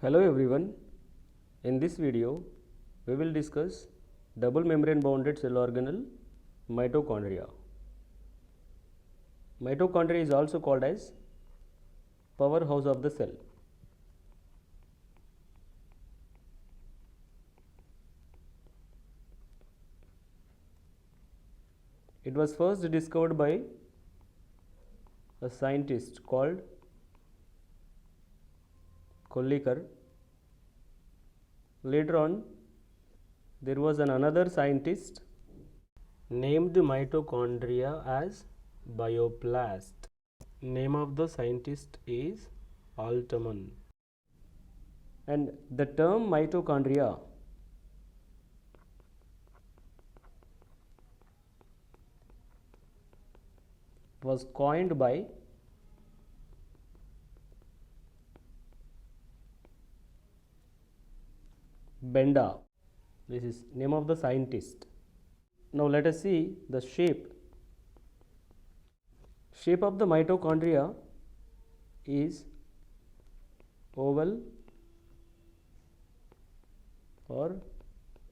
Hello everyone. In this video, we will discuss double membrane bounded cell organelle mitochondria. Mitochondria is also called as powerhouse of the cell. It was first discovered by a scientist called Kollikar. Later on, there was another scientist named mitochondria as bioplast. Name of the scientist is Altman. And the term mitochondria was coined by Benda. This is name of the scientist. Now let us see the shape. Shape of the mitochondria is oval or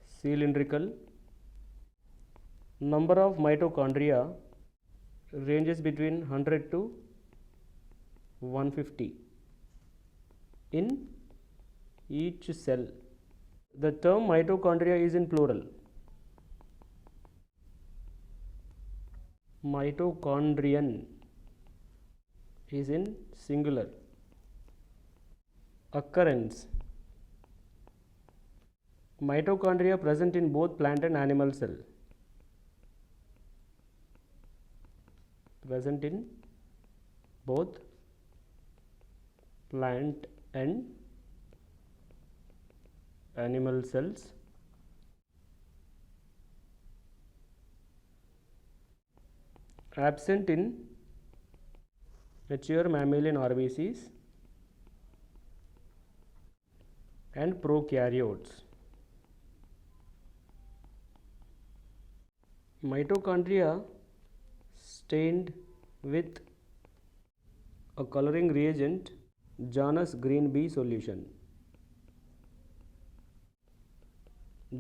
cylindrical. Number of mitochondria ranges between 100 to 150 in each cell. The term mitochondria is in plural. Mitochondrion is in singular. Occurrence. Mitochondria present in both plant and animal cell. Present in both plant and animal cells. Absent in mature mammalian RBCs and prokaryotes. Mitochondria stained with a coloring reagent Janus green B solution.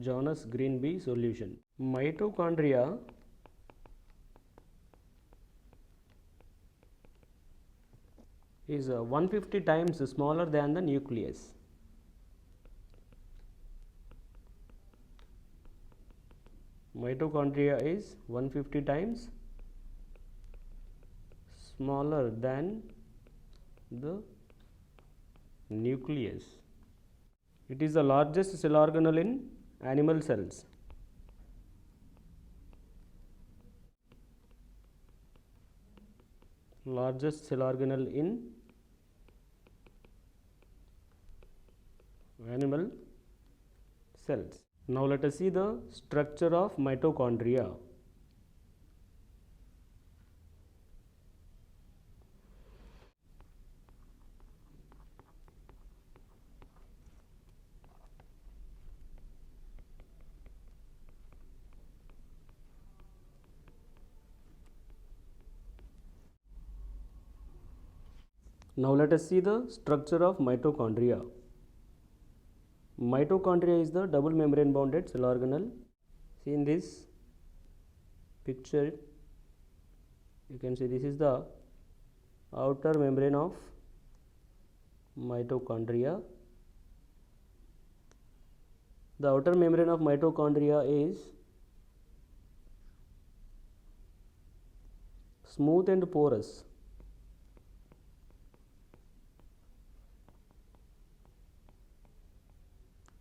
Janus green B solution. Mitochondria is 150 times smaller than the nucleus. Mitochondria is 150 times smaller than the nucleus. It is the largest cell organelle in animal cells. Largest cell organelle in animal cells. Now let us see the structure of mitochondria. Now let us see the structure of mitochondria. Mitochondria is the double membrane bounded cell organelle. See in this picture, you can see this is the outer membrane of mitochondria. The outer membrane of mitochondria is smooth and porous.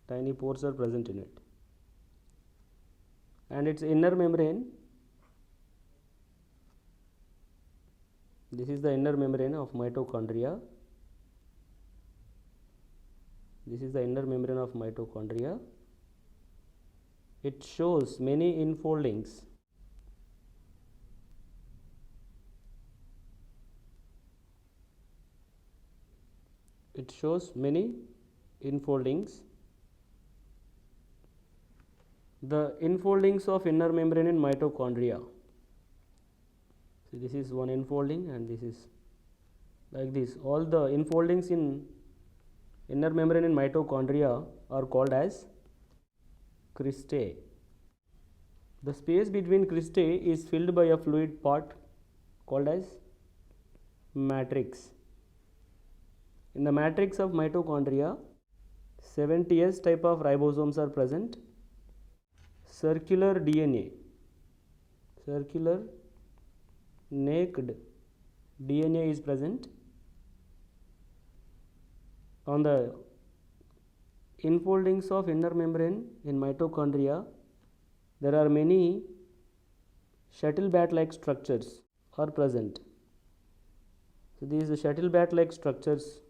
Tiny pores are present in it. And its inner membrane, this is the inner membrane of mitochondria. This is the inner membrane of mitochondria. It shows many infoldings. It shows many infoldings. The infoldings of inner membrane in mitochondria. So this is one infolding and this is like this. All the infoldings in Inner membrane in mitochondria are called as cristae. The space between cristae is filled by a fluid part called as matrix. In the matrix of mitochondria, 70S type of ribosomes are present. Circular DNA, circular naked DNA is present. On the infoldings of inner membrane in mitochondria, there are many shuttle bat like structures are present. So these shuttle bat like structures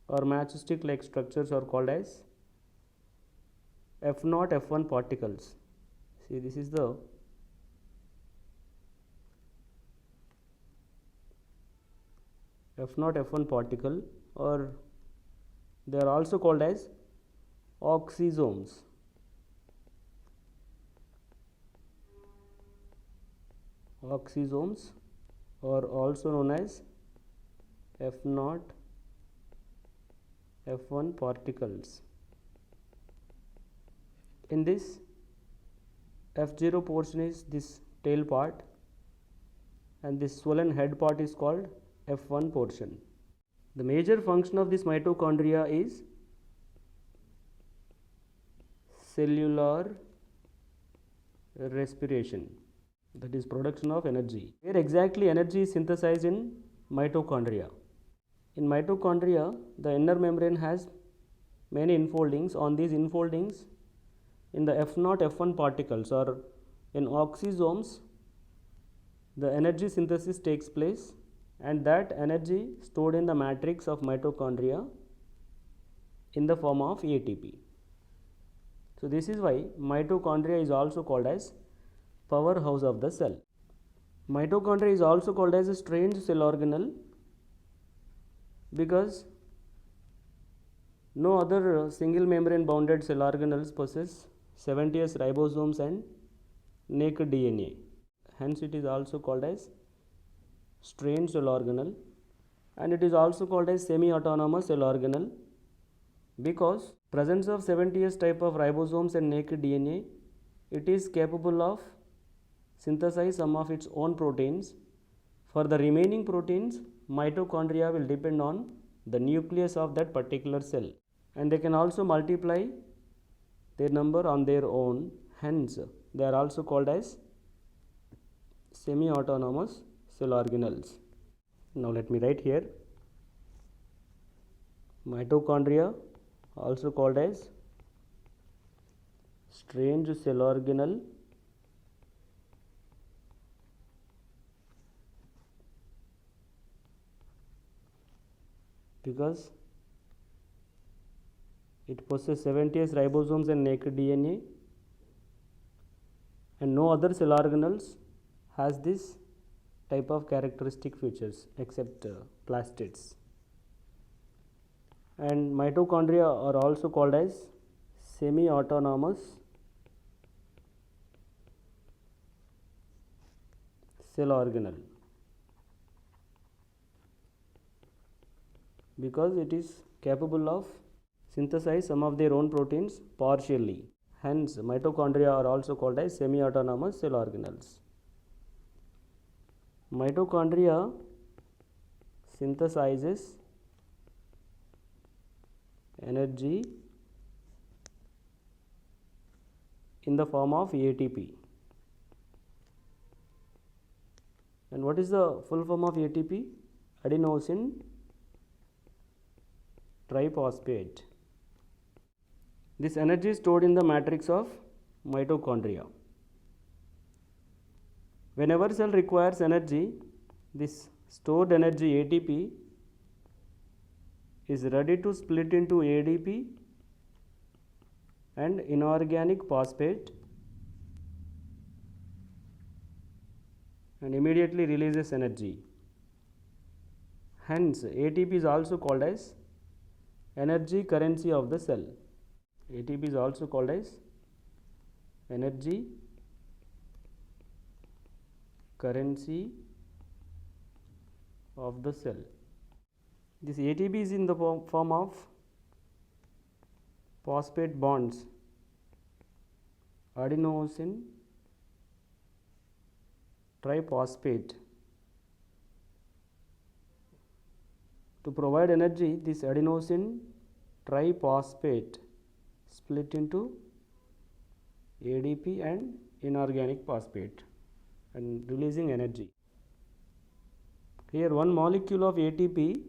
or matchstick like structures are called as F0 F1 particles. See, this is the F0 F1 particle, or they are also called as oxysomes. Oxysomes are also known as F0 F1 particles. In this, F0 portion is this tail part, and this swollen head part is called F1 portion. The major function of this mitochondria is cellular respiration, that is production of energy. Where exactly energy is synthesized in mitochondria? In mitochondria, the inner membrane has many infoldings. On these infoldings, in the F0 F1 particles or in oxysomes, the energy synthesis takes place, and that energy stored in the matrix of mitochondria in the form of ATP. So this is why mitochondria is also called as powerhouse of the cell. Mitochondria is also called as a strange cell organelle because no other single membrane bounded cell organelles possess 70S ribosomes and naked DNA. Hence it is also called as strange cell organelle, and it is also called as semi-autonomous cell organelle because presence of 70S type of ribosomes and naked DNA, it is capable of synthesize some of its own proteins. For the remaining proteins, mitochondria will depend on the nucleus of that particular cell, and they can also multiply their number on their own. Hence they are also called as semi-autonomous cell organelles. Now let me write here mitochondria, also called as strange cell organelle because it possesses 70S ribosomes and naked DNA, and no other cell organelles has this type of characteristic features except plastids. And mitochondria are also called as semi-autonomous cell organelle because it is capable of synthesize some of their own proteins partially. Hence mitochondria are also called as semi-autonomous cell organelles. Mitochondria synthesizes energy in the form of ATP. And what is the full form of ATP? Adenosine triphosphate. This energy is stored in the matrix of mitochondria. Whenever cell requires energy, this stored energy ATP is ready to split into ADP and inorganic phosphate and immediately releases energy. Hence ATP is also called as energy currency of the cell. ATP is also called as energy currency of the cell. This ATP is in the form of phosphate bonds, adenosine triphosphate. To provide energy, this adenosine triphosphate split into ADP and inorganic phosphate and releasing energy. Here one molecule of ATP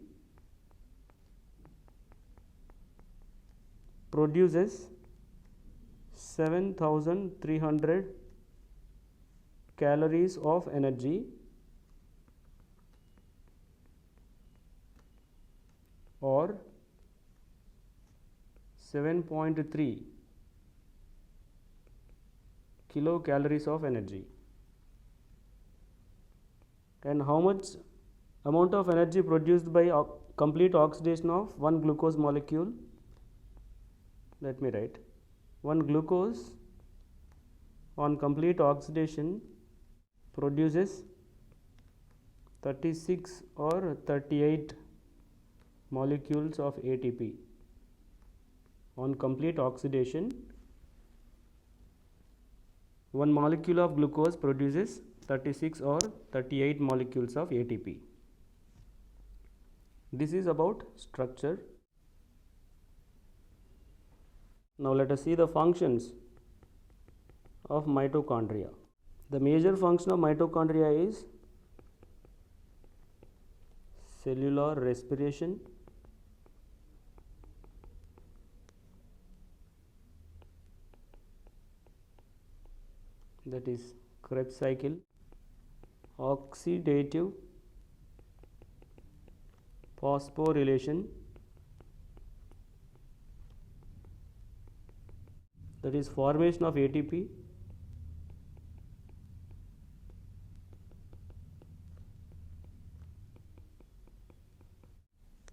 produces 7300 calories of energy or 7.3 kilocalories of energy. And how much amount of energy produced by complete oxidation of one glucose molecule? Let me write. One glucose on complete oxidation produces 36 or 38 molecules of ATP. On complete oxidation, one molecule of glucose produces 36 or 38 molecules of ATP. This is about structure. Now let us see the functions of mitochondria. The major function of mitochondria is cellular respiration, that is Krebs cycle, oxidative phosphorylation, that is formation of ATP,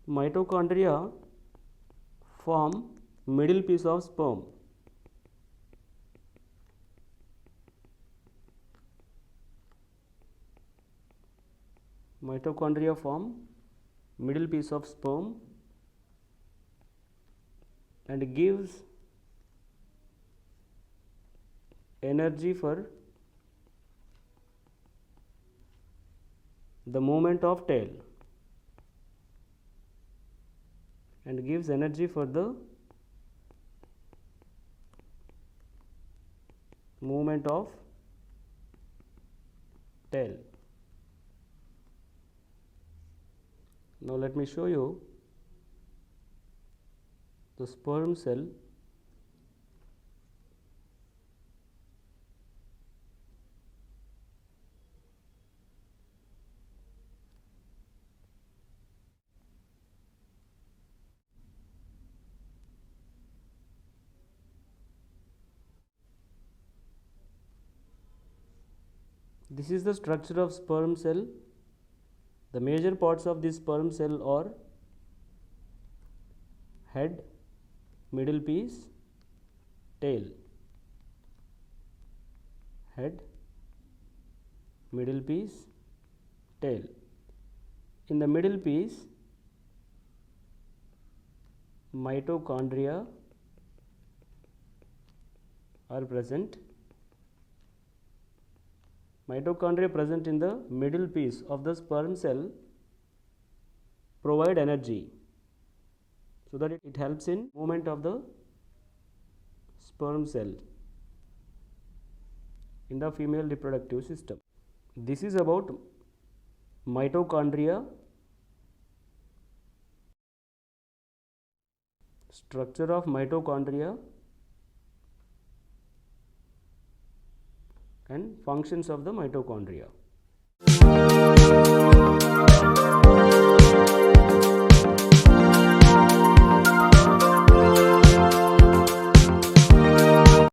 mitochondria form middle piece of sperm. Mitochondria form middle piece of sperm and gives energy for the movement of tail and gives energy for the movement of tail. Now let me show you the sperm cell. This is the structure of sperm cell. The major parts of this sperm cell are head, middle piece, tail. Head, middle piece, tail. In the middle piece, mitochondria are present. Mitochondria present in the middle piece of the sperm cell provide energy so that it helps in movement of the sperm cell in the female reproductive system. This is about mitochondria, structure of mitochondria and functions of the mitochondria.